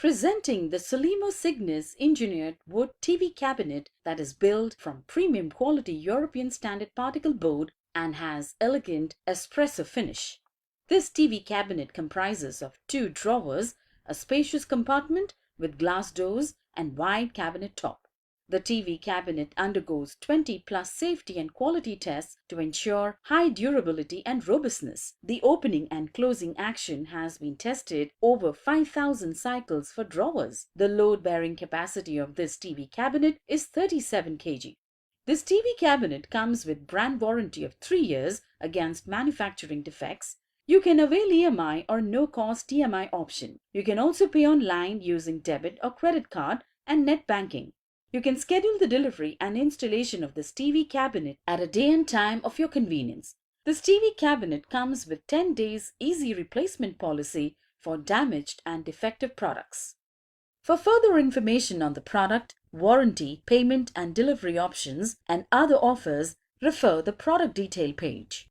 Presenting the Solimo Cygnus engineered wood TV cabinet that is built from premium quality European standard particle board and has elegant espresso finish. This TV cabinet comprises of 2 drawers, a spacious compartment with glass doors and wide cabinet top. The TV cabinet undergoes 20+ safety and quality tests to ensure high durability and robustness. The opening and closing action has been tested over 5,000 cycles for drawers. The load-bearing capacity of this TV cabinet is 37 kg. This TV cabinet comes with brand warranty of 3 years against manufacturing defects. You can avail EMI or no-cost EMI option. You can also pay online using debit or credit card and net banking. You can schedule the delivery and installation of this TV cabinet at a day and time of your convenience. This TV cabinet comes with 10 days easy replacement policy for damaged and defective products. For further information on the product, warranty, payment and delivery options and other offers, refer the product detail page.